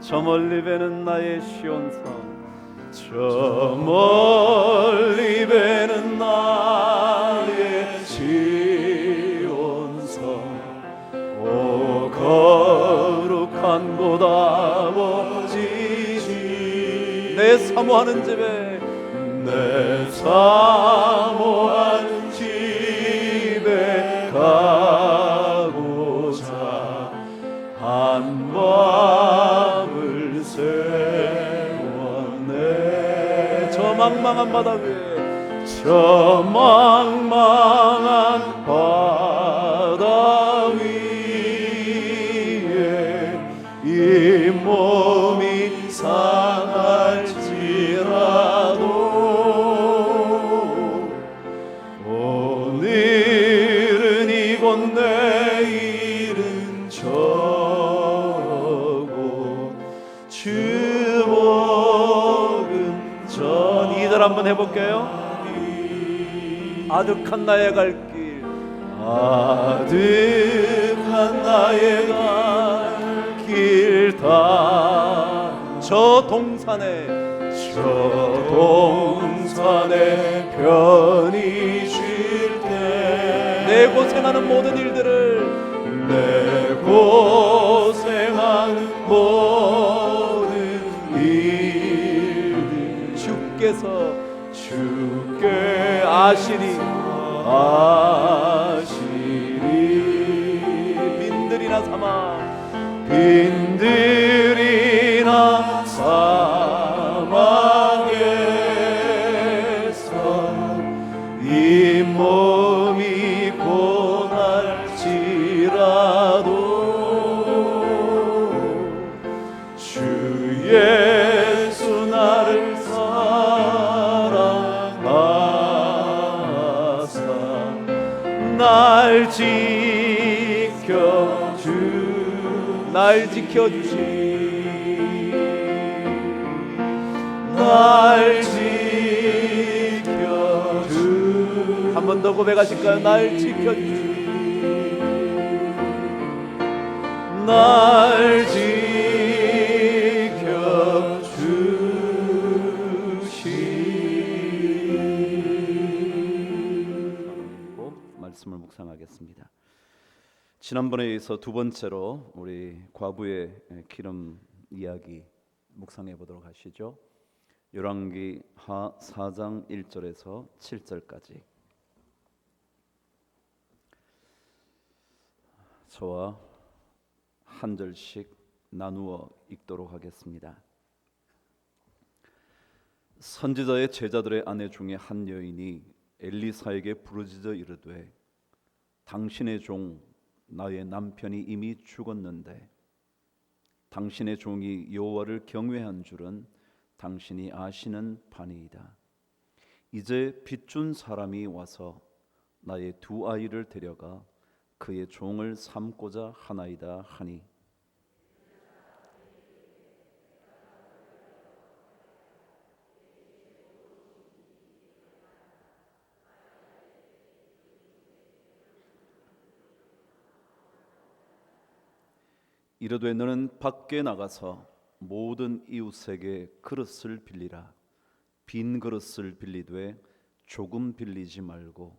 저 멀리 배는 나의 시온산, 저 멀리 배는 나의 시온산. 오 거룩한 곳 아버지 집, 내 사모하는 집에, 내 사모하는 집에 가고자 한 밤을 세웠네. 저 망망한 바다 위에, 저 망망한 바다 위에 이 몸이 상할지라도 오늘은 이곳 내일은 저곳 주 복음 전. 이들 한번 해볼게요. 아득한 나의 갈 길, 아득한 나의 갈 길 다 저 동산에, 저 동산에 편히 쉴 때 내 고생하는 모든 일들을, 내 고생하는 모든 일들 주께 아시리 빈들이나 삼아, 빈들이나 사막에서 이 몸이 고날지라도 주 예수 나를 사랑하사 날 지켜주시, 날 지켜주. 한 번 더 고백하실까요? 날 지켜주시, 날 지켜주시. 말씀을 묵상하겠습니다. 지난번에 이어서 두 번째로 우리 과부의 기름 이야기 묵상해 보도록 하시죠. 열왕기 하 4장 1절에서 7절까지 저와 한 절씩 나누어 읽도록 하겠습니다. 선지자의 제자들의 아내 중에 한 여인이 엘리사에게 부르짖어 이르되, 당신의 종 나의 남편이 이미 죽었는데 당신의 종이 여호와를 경외한 줄은 당신이 아시는 바니이다. 이제 빚준 사람이 와서 나의 두 아이를 데려가 그의 종을 삼고자 하나이다 하니, 이르되 너는 밖에 나가서 모든 이웃에게 그릇을 빌리라. 빈 그릇을 빌리되 조금 빌리지 말고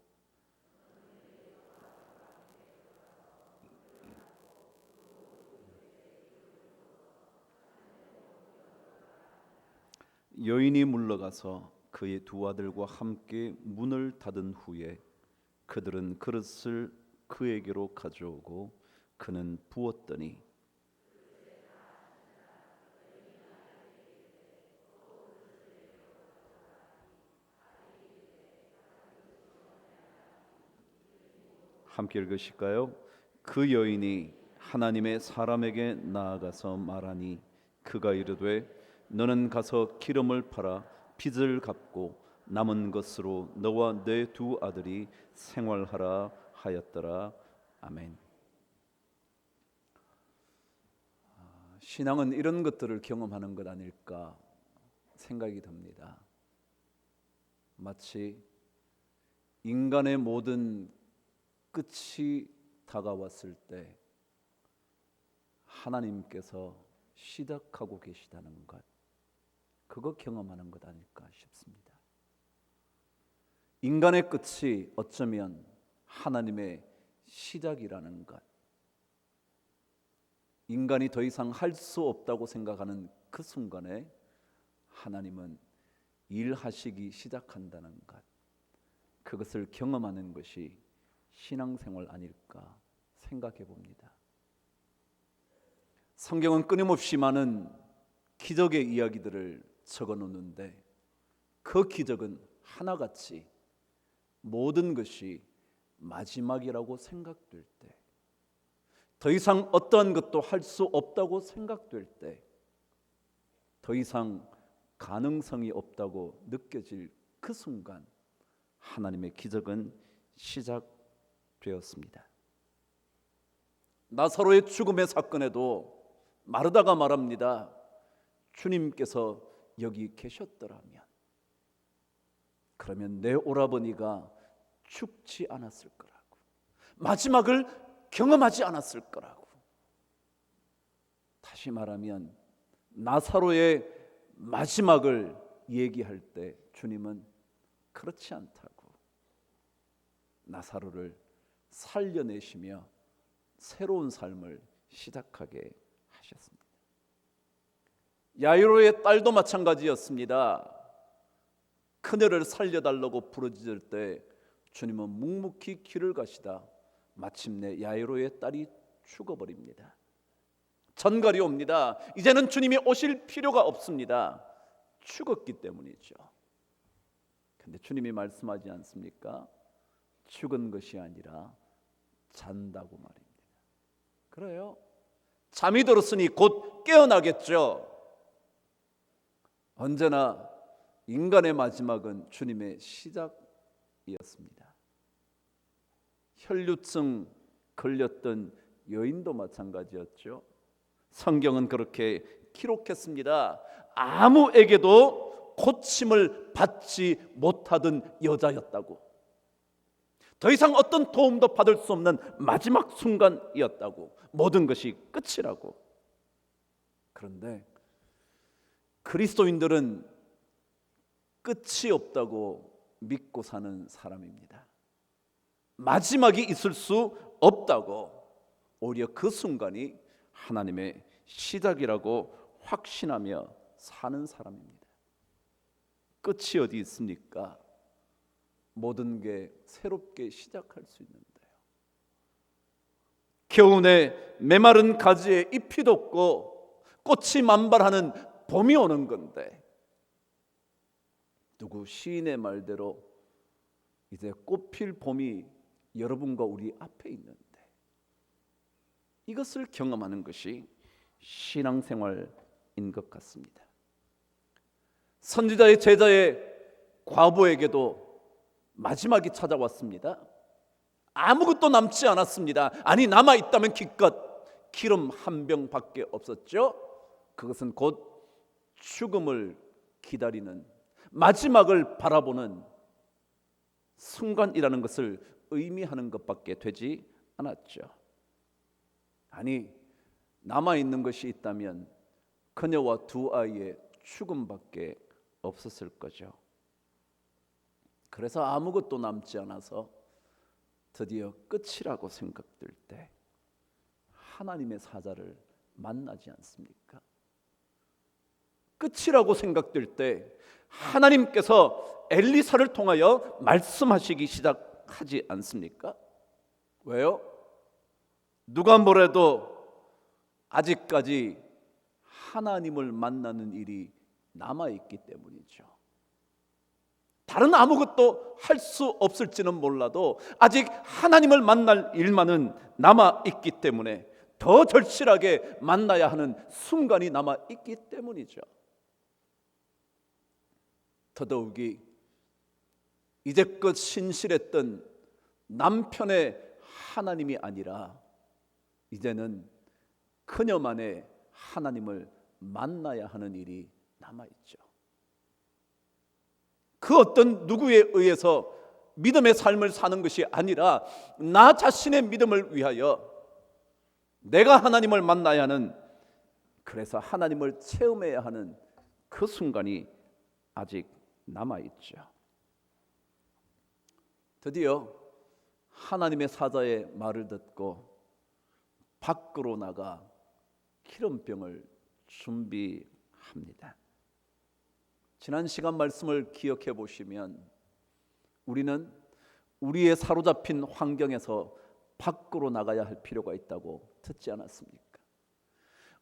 여인이 물러가서 그의 두 아들과 함께 문을 닫은 후에 그들은 그릇을 그에게로 가져오고 그는 부었더니 함께 읽으실까요? 그 여인이 하나님의 사람에게 나아가서 말하니 그가 이르되 너는 가서 기름을 팔아 빚을 갚고 남은 것으로 너와 내 두 아들이 생활하라 하였더라. 아멘. 신앙은 이런 것들을 경험하는 것 아닐까 생각이 듭니다. 마치 인간의 모든 끝이 다가왔을 때 하나님께서 시작하고 계시다는 것, 그거 경험하는 것 아닐까 싶습니다. 인간의 끝이 어쩌면 하나님의 시작이라는 것, 인간이 더 이상 할 수 없다고 생각하는 그 순간에 하나님은 일하시기 시작한다는 것, 그것을 경험하는 것이 신앙생활 아닐까 생각해 봅니다. 성경은 끊임없이 많은 기적의 이야기들을 적어 놓는데 그 기적은 하나같이 모든 것이 마지막이라고 생각될 때, 더 이상 어떠한 것도 할 수 없다고 생각될 때, 더 이상 가능성이 없다고 느껴질 그 순간 하나님의 기적은 시작되었습니다. 나사로의 죽음의 사건에도 마르다가 말합니다. 주님께서 여기 계셨더라면, 그러면 내 오라버니가 죽지 않았을 거라고, 마지막을 경험하지 않았을 거라고. 다시 말하면 나사로의 마지막을 얘기할 때 주님은 그렇지 않다고 나사로를 살려내시며 새로운 삶을 시작하게 하셨습니다. 야이로의 딸도 마찬가지였습니다. 그녀를 살려달라고 부르짖을 때 주님은 묵묵히 길을 가시다 마침내 야이로의 딸이 죽어버립니다. 전갈이 옵니다. 이제는 주님이 오실 필요가 없습니다. 죽었기 때문이죠. 근데 주님이 말씀하지 않습니까? 죽은 것이 아니라 잔다고 말입니다. 그래요? 잠이 들었으니 곧 깨어나겠죠. 언제나 인간의 마지막은 주님의 시작이었습니다. 혈류증 걸렸던 여인도 마찬가지였죠. 성경은 그렇게 기록했습니다. 아무에게도 고침을 받지 못하던 여자였다고, 더 이상 어떤 도움도 받을 수 없는 마지막 순간이었다고, 모든 것이 끝이라고. 그런데 그리스도인들은 끝이 없다고 믿고 사는 사람입니다. 마지막이 있을 수 없다고, 오히려 그 순간이 하나님의 시작이라고 확신하며 사는 사람입니다. 끝이 어디 있습니까? 모든 게 새롭게 시작할 수 있는데요. 겨우내 메마른 가지에 잎이 돋고 꽃이 만발하는 봄이 오는 건데, 누구 시인의 말대로 이제 꽃필 봄이 여러분과 우리 앞에 있는데, 이것을 경험하는 것이 신앙생활인 것 같습니다. 선지자의 제자의 과부에게도 마지막이 찾아왔습니다. 아무것도 남지 않았습니다. 아니, 남아있다면 기껏 기름 한 병밖에 없었죠. 그것은 곧 죽음을 기다리는, 마지막을 바라보는 순간이라는 것을 의미하는 것밖에 되지 않았죠. 아니, 남아있는 것이 있다면 그녀와 두 아이의 죽음밖에 없었을 거죠. 그래서 아무것도 남지 않아서 드디어 끝이라고 생각될 때 하나님의 사자를 만나지 않습니까? 끝이라고 생각될 때 하나님께서 엘리사를 통하여 말씀하시기 시작하지 않습니까? 왜요? 누가 뭐래도 아직까지 하나님을 만나는 일이 남아있기 때문이죠. 다른 아무것도 할 수 없을지는 몰라도 아직 하나님을 만날 일만은 남아있기 때문에 더 절실하게 만나야 하는 순간이 남아있기 때문이죠. 더더욱이 이제껏 신실했던 남편의 하나님이 아니라 이제는 그녀만의 하나님을 만나야 하는 일이 남아있죠. 그 어떤 누구에 의해서 믿음의 삶을 사는 것이 아니라 나 자신의 믿음을 위하여 내가 하나님을 만나야 하는 그래서 하나님을 체험해야 하는 그 순간이 아직 남아있죠. 드디어 하나님의 사자의 말을 듣고 밖으로 나가 기름병을 준비합니다. 지난 시간 말씀을 기억해 보시면 우리는 우리의 사로잡힌 환경에서 밖으로 나가야 할 필요가 있다고 듣지 않았습니까?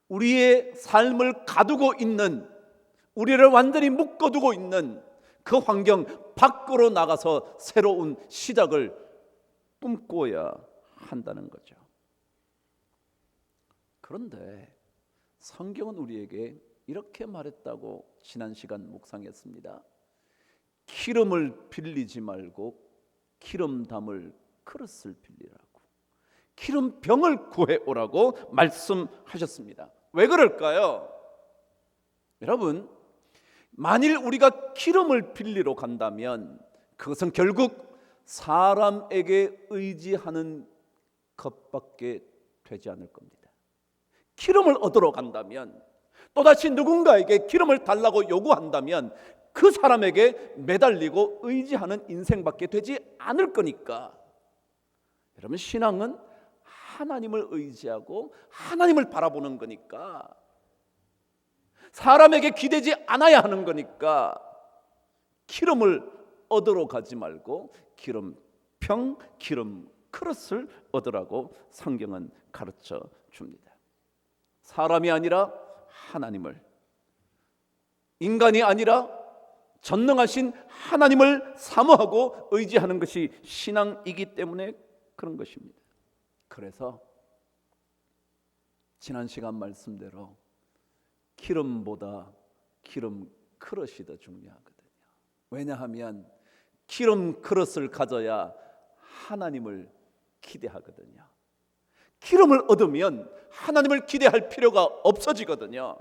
우리의 삶을 가두고 있는, 우리를 완전히 묶어두고 있는 그 환경 밖으로 나가서 새로운 시작을 꿈꿔야 한다는 거죠. 그런데 성경은 우리에게 이렇게 말했다고 지난 시간 묵상했습니다. 기름을 빌리지 말고 기름 담을 그릇을 빌리라고, 기름병을 구해오라고 말씀하셨습니다. 왜 그럴까요? 여러분, 만일 우리가 기름을 빌리러 간다면 그것은 결국 사람에게 의지하는 것밖에 되지 않을 겁니다. 기름을 얻으러 간다면, 또다시 누군가에게 기름을 달라고 요구한다면 그 사람에게 매달리고 의지하는 인생밖에 되지 않을 거니까, 여러분, 신앙은 하나님을 의지하고 하나님을 바라보는 거니까, 사람에게 기대지 않아야 하는 거니까 기름을 얻으러 가지 말고 기름병, 기름 그릇을 얻으라고 성경은 가르쳐 줍니다. 사람이 아니라 하나님을, 인간이 아니라 전능하신 하나님을 사모하고 의지하는 것이 신앙이기 때문에 그런 것입니다. 그래서 지난 시간 말씀대로 기름보다 기름 그릇이 더 중요하거든요. 왜냐하면 기름 그릇을 가져야 하나님을 기대하거든요. 기름을 얻으면 하나님을 기대할 필요가 없어지거든요.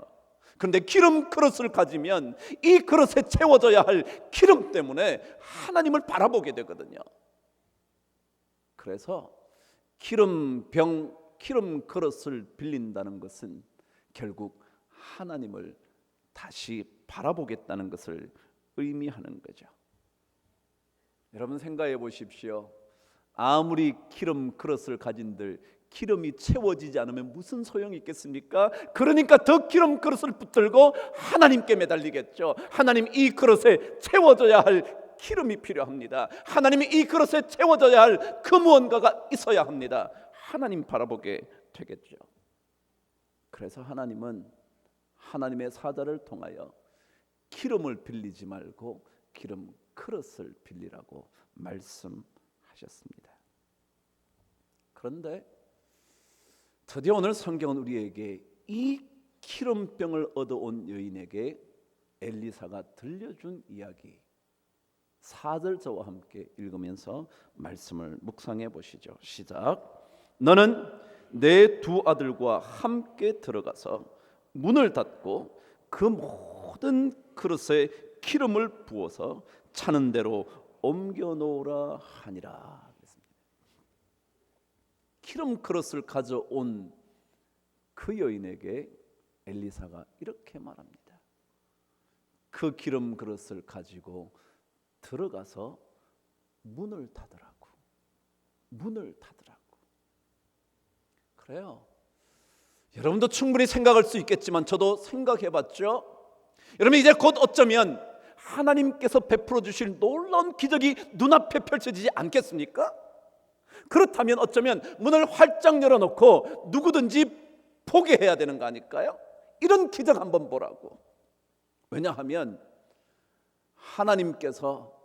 그런데 기름 그릇을 가지면 이 그릇에 채워져야 할 기름 때문에 하나님을 바라보게 되거든요. 그래서 기름병, 기름 그릇을 빌린다는 것은 결국 하나님을 다시 바라보겠다는 것을 의미하는 거죠. 여러분, 생각해 보십시오. 아무리 기름 그릇을 가진들 기름이 채워지지 않으면 무슨 소용이 있겠습니까? 그러니까 더 기름 그릇을 붙들고 하나님께 매달리겠죠. 하나님, 이 그릇에 채워져야 할 기름이 필요합니다. 하나님이 이 그릇에 채워져야 할 그 무언가가 있어야 합니다. 하나님 바라보게 되겠죠. 그래서 하나님은 하나님의 사자를 통하여 기름을 빌리지 말고 기름 그릇을 빌리라고 말씀하셨습니다. 그런데 드디어 오늘 성경은 우리에게 이 기름병을 얻어온 여인에게 엘리사가 들려준 이야기 4절 저와 함께 읽으면서 말씀을 묵상해 보시죠. 시작. 너는 내 두 아들과 함께 들어가서 문을 닫고 그 모든 그릇에 기름을 부어서 차는 대로 옮겨 놓으라 하니라. 기름 그릇을 가져온 그 여인에게 엘리사가 이렇게 말합니다. 그 기름 그릇을 가지고 들어가서 문을 닫으라고. 문을 닫으라고. 그래요. 여러분도 충분히 생각할 수 있겠지만 저도 생각해봤죠. 여러분, 이제 곧 어쩌면 하나님께서 베풀어 주실 놀라운 기적이 눈앞에 펼쳐지지 않겠습니까? 그렇다면 어쩌면 문을 활짝 열어놓고 누구든지 보게 해야 되는 거 아닐까요? 이런 기적 한번 보라고. 왜냐하면 하나님께서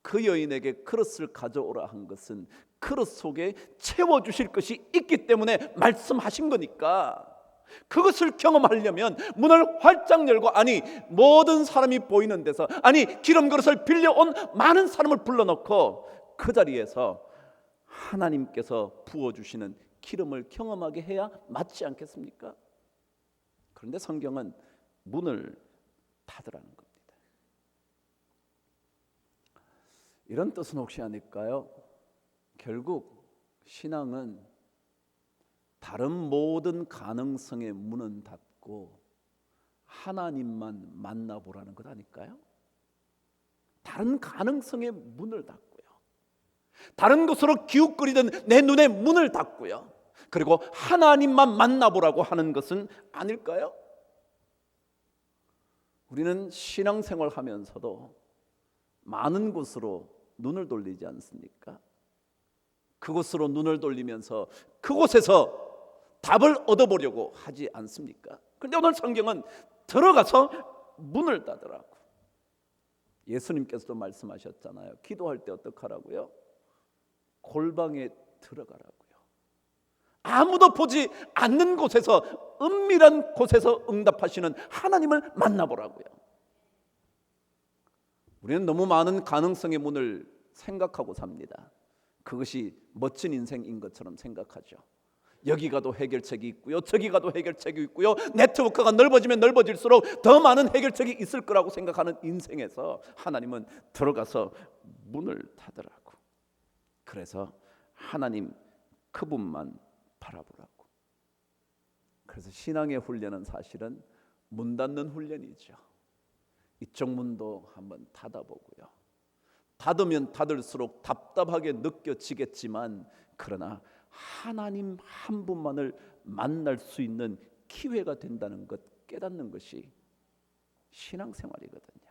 그 여인에게 그릇을 가져오라 한 것은 그릇 속에 채워주실 것이 있기 때문에 말씀하신 거니까, 그것을 경험하려면 문을 활짝 열고, 아니 모든 사람이 보이는 데서, 아니 기름 그릇을 빌려온 많은 사람을 불러놓고 그 자리에서 하나님께서 부어주시는 기름을 경험하게 해야 맞지 않겠습니까? 그런데 성경은 문을 닫으라는 겁니다. 이런 뜻은 혹시 아닐까요? 결국 신앙은 다른 모든 가능성의 문은 닫고 말고 하나님만 만나보라는 것 아닐까요? 다른 가능성의 문을 닫고요, 다른 것으로 기웃거리던 내 눈의 문을 닫고요, 그리고 하나님만 만나보라고 하는 것은 아닐까요? 우리는 신앙생활 하면서도 많은 곳으로 눈을 돌리지 않습니까? 그곳으로 눈을 돌리면서 그곳에서 답을 얻어보려고 하지 않습니까? 그런데 오늘 성경은 들어가서 문을 닫으라고. 예수님께서도 말씀하셨잖아요. 기도할 때 어떻게 하라고요? 골방에 들어가라고요. 아무도 보지 않는 곳에서, 은밀한 곳에서 응답하시는 하나님을 만나보라고요. 우리는 너무 많은 가능성의 문을 생각하고 삽니다. 그것이 멋진 인생인 것처럼 생각하죠. 여기 가도 해결책이 있고요, 저기 가도 해결책이 있고요, 네트워크가 넓어지면 넓어질수록 더 많은 해결책이 있을 거라고 생각하는 인생에서 하나님은 들어가서 문을 닫으라고. 그래서 하나님 그분만 바라보라고. 그래서 신앙의 훈련은 사실은 문 닫는 훈련이죠. 이쪽 문도 한번 닫아보고요, 닫으면 닫을수록 답답하게 느껴지겠지만 그러나 하나님 한 분만을 만날 수 있는 기회가 된다는 것 깨닫는 것이 신앙생활이거든요.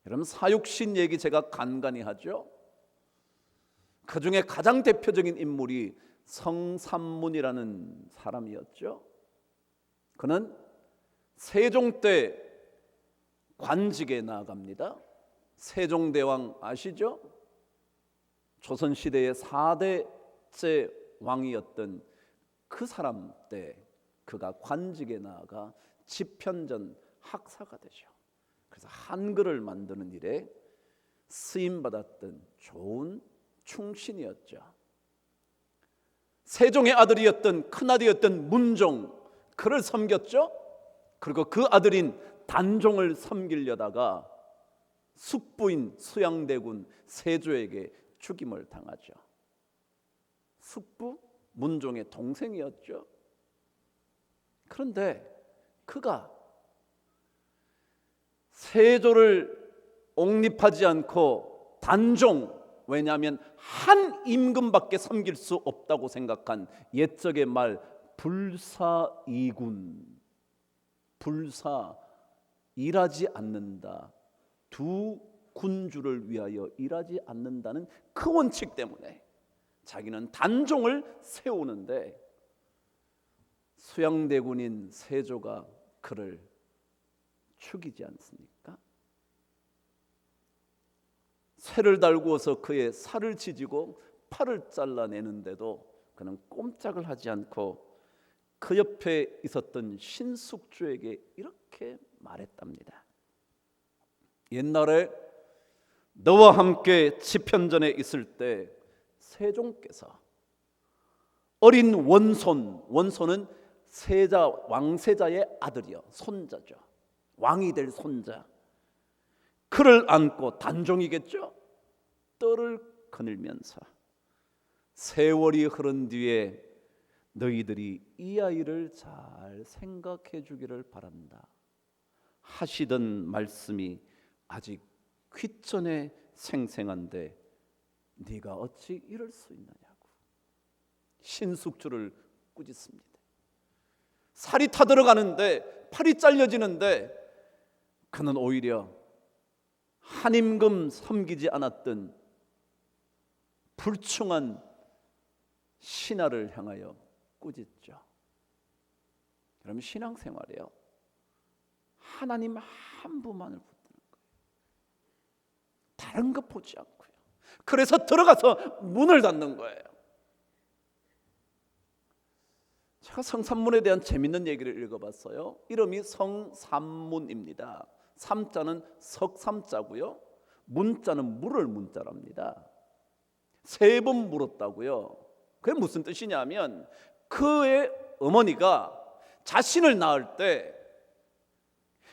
여러분, 사육신 얘기 제가 간간히 하죠. 그 중에 가장 대표적인 인물이 성삼문이라는 사람이었죠. 그는 세종 때 관직에 나아갑니다. 세종대왕 아시죠? 조선시대의 4대째 왕이었던 그 사람 때 그가 관직에 나아가 집현전 학사가 되죠. 그래서 한글을 만드는 일에 쓰임받았던 좋은 충신이었죠. 세종의 아들이었던 큰아들이었던 문종, 그를 섬겼죠. 그리고 그 아들인 단종을 섬기려다가 숙부인 수양대군 세조에게 죽임을 당하죠. 숙부 문종의 동생이었죠. 그런데 그가 세조를 옹립하지 않고 단종, 왜냐하면 한 임금밖에 섬길 수 없다고 생각한 옛적의 말 불사이군, 불사 일하지 않는다, 두 군주를 위하여 일하지 않는다는 그 원칙 때문에 자기는 단종을 세우는데 수양대군인 세조가 그를 죽이지 않습니까? 쇠를 달구어서 그의 살을 지지고 팔을 잘라내는데도 그는 꼼짝을 하지 않고 그 옆에 있었던 신숙주에게 이렇게 말했답니다. 옛날에 너와 함께 집현전에 있을 때 세종께서 어린 원손, 원손은 세자, 왕세자의 아들이요, 손자죠. 왕이 될 손자. 그를 안고, 단종이겠죠, 뜰을 거닐면서 세월이 흐른 뒤에 너희들이 이 아이를 잘 생각해 주기를 바란다 하시던 말씀이 아직 귓전에 생생한데 네가 어찌 이럴 수 있느냐고 신숙주를 꾸짖습니다. 살이 타들어가는데, 팔이 잘려지는데 그는 오히려 한 임금 섬기지 않았던 불충한 신하를 향하여 꾸짖죠. 그럼 신앙생활이에요. 하나님 한 분만을 붙드는 거예요. 다른 거 보지 않고요. 그래서 들어가서 문을 닫는 거예요. 제가 성삼문에 대한 재밌는 얘기를 읽어봤어요. 이름이 성삼문입니다. 삼자는 석삼자고요, 문자는 물을 문자랍니다. 3번 물었다고요. 그게 무슨 뜻이냐면 그의 어머니가 자신을 낳을 때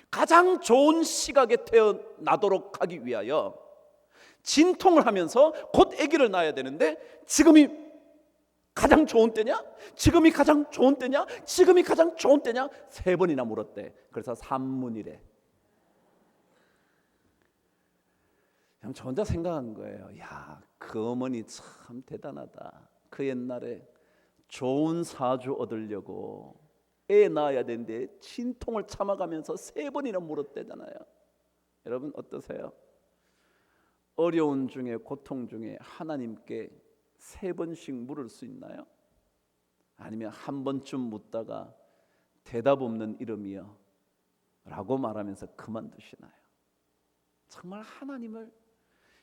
가장 좋은 시각에 태어나도록 하기 위하여 진통을 하면서 곧 아기를 낳아야 되는데 지금이 가장 좋은 때냐? 지금이 가장 좋은 때냐? 지금이 가장 좋은 때냐? 3번이나 물었대. 그래서 산문이래. 그냥 저 혼자 생각한 거예요. 야, 그 어머니 참 대단하다. 그 옛날에 좋은 사주 얻으려고 애 낳아야 되는데 진통을 참아가면서 3번이나 물었대잖아요. 여러분 어떠세요? 어려운 중에 고통 중에 하나님께 3번씩 물을 수 있나요? 아니면 한 번쯤 묻다가 대답 없는 이름이요 라고 말하면서 그만두시나요? 정말 하나님을,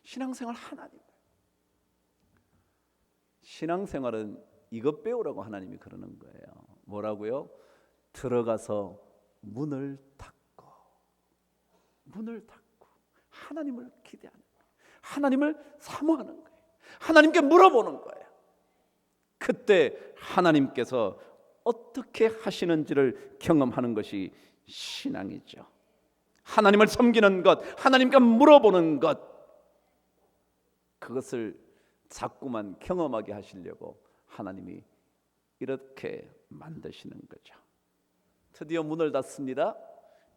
신앙생활 하나님을, 신앙생활은 이것 배우라고 하나님이 그러는 거예요. 뭐라고요? 들어가서 문을 닫고 하나님을 기대하는 거예요. 하나님을 사모하는 거예요. 하나님께 물어보는 거예요. 그때 하나님께서 어떻게 하시는지를 경험하는 것이 신앙이죠. 하나님을 섬기는 것, 하나님께 물어보는 것, 그것을 자꾸만 경험하게 하시려고 하나님이 이렇게 만드시는 거죠. 드디어 문을 닫습니다.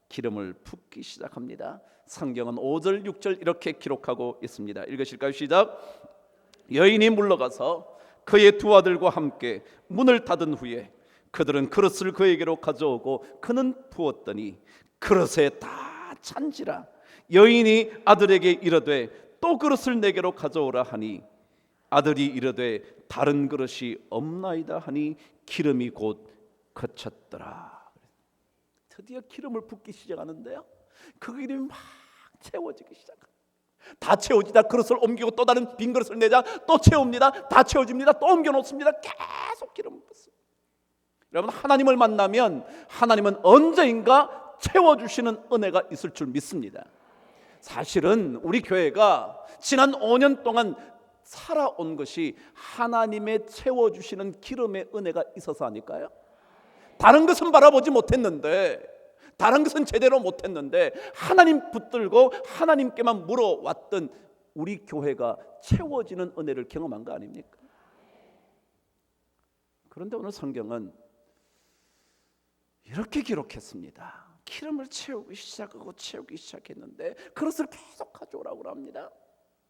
기름을 붓기 시작합니다. 성경은 5절, 6절 이렇게 기록하고 있습니다. 읽으실까요? 시작. 여인이 물러가서 그의 두 아들과 함께 문을 닫은 후에 그들은 그릇을 그에게로 가져오고 그는 부었더니 그릇에 다 찬지라. 여인이 아들에게 이르되 또 그릇을 내게로 가져오라 하니 아들이 이르되 다른 그릇이 없나이다 하니 기름이 곧 그쳤더라. 드디어 기름을 붓기 시작하는데요, 그 기름이 막 채워지기 시작합니다. 다 채워지다 그릇을 옮기고 또 다른 빈 그릇을 내자 또 채웁니다. 다 채워집니다. 또 옮겨 놓습니다. 계속 기름을 붓습니다. 여러분, 하나님을 만나면 하나님은 언제인가 채워주시는 은혜가 있을 줄 믿습니다. 사실은 우리 교회가 지난 5년 동안 살아온 것이 하나님의 채워주시는 기름의 은혜가 있어서 아닐까요? 다른 것은 바라보지 못했는데, 다른 것은 제대로 못했는데 하나님 붙들고 하나님께만 물어왔던 우리 교회가 채워지는 은혜를 경험한 거 아닙니까? 그런데 오늘 성경은 이렇게 기록했습니다. 기름을 채우기 시작했는데 그릇을 계속 가져오라고 합니다.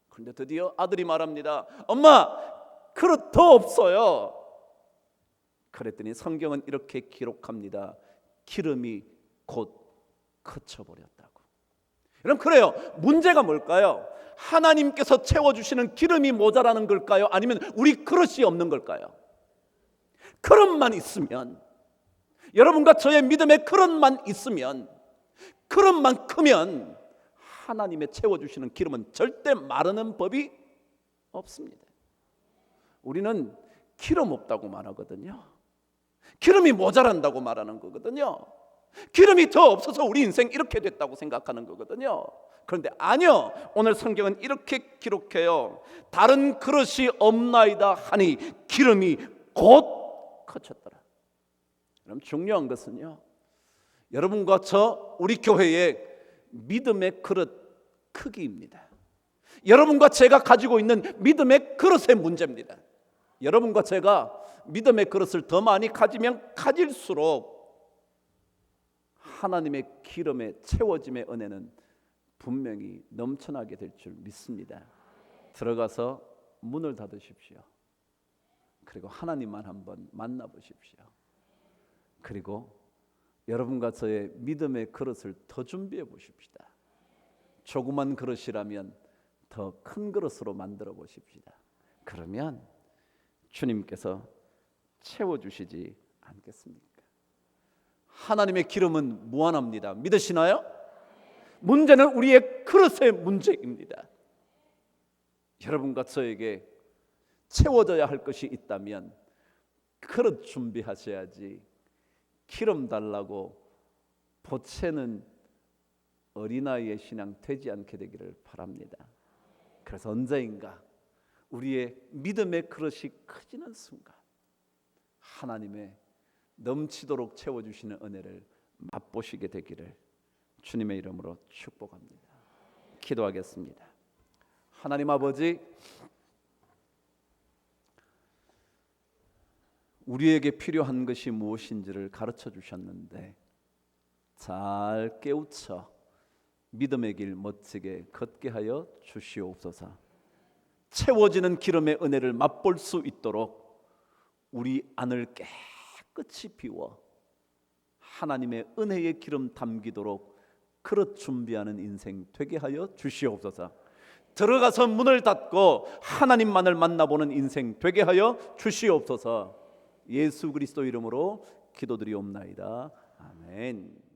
그런데 드디어 아들이 말합니다. 엄마, 그릇 더 없어요. 그랬더니 성경은 이렇게 기록합니다. 기름이 곧 그쳐버렸다고. 여러분, 그래요. 문제가 뭘까요? 하나님께서 채워주시는 기름이 모자라는 걸까요? 아니면 우리 그릇이 없는 걸까요? 그릇만 있으면, 여러분과 저의 믿음의 그릇만 있으면, 그릇만 크면 하나님의 채워주시는 기름은 절대 마르는 법이 없습니다. 우리는 기름 없다고 말하거든요. 기름이 모자란다고 말하는 거거든요. 기름이 더 없어서 우리 인생 이렇게 됐다고 생각하는 거거든요. 그런데 아니요, 오늘 성경은 이렇게 기록해요. 다른 그릇이 없나이다 하니 기름이 곧 그쳤더라. 그럼 중요한 것은요, 여러분과 저 우리 교회의 믿음의 그릇 크기입니다. 여러분과 제가 가지고 있는 믿음의 그릇의 문제입니다. 여러분과 제가 믿음의 그릇을 더 많이 가지면 가질수록 하나님의 기름의 채워짐의 은혜는 분명히 넘쳐나게 될 줄 믿습니다. 들어가서 문을 닫으십시오. 그리고 하나님만 한번 만나보십시오. 그리고 여러분과 저의 믿음의 그릇을 더 준비해 보십시다. 조그만 그릇이라면 더 큰 그릇으로 만들어 보십시다. 그러면 주님께서 채워주시지 않겠습니까? 하나님의 기름은 무한합니다. 믿으시나요? 문제는 우리의 그릇의 문제입니다. 여러분과 저에게 채워져야 할 것이 있다면 그릇 준비하셔야지, 기름 달라고 보채는 어린아이의 신앙 되지 않게 되기를 바랍니다. 그래서 언제인가 우리의 믿음의 그릇이 커지는 순간 하나님의 넘치도록 채워주시는 은혜를 맛보시게 되기를 주님의 이름으로 축복합니다. 기도하겠습니다. 하나님 아버지, 우리에게 필요한 것이 무엇인지를 가르쳐 주셨는데 잘 깨우쳐 믿음의 길 멋지게 걷게 하여 주시옵소서. 채워지는 기름의 은혜를 맛볼 수 있도록 우리 안을 깨끗이 비워 하나님의 은혜의 기름 담기도록 그릇 준비하는 인생 되게 하여 주시옵소서. 들어가서 문을 닫고 하나님만을 만나보는 인생 되게 하여 주시옵소서. 예수 그리스도 이름으로 기도드리옵나이다. 아멘.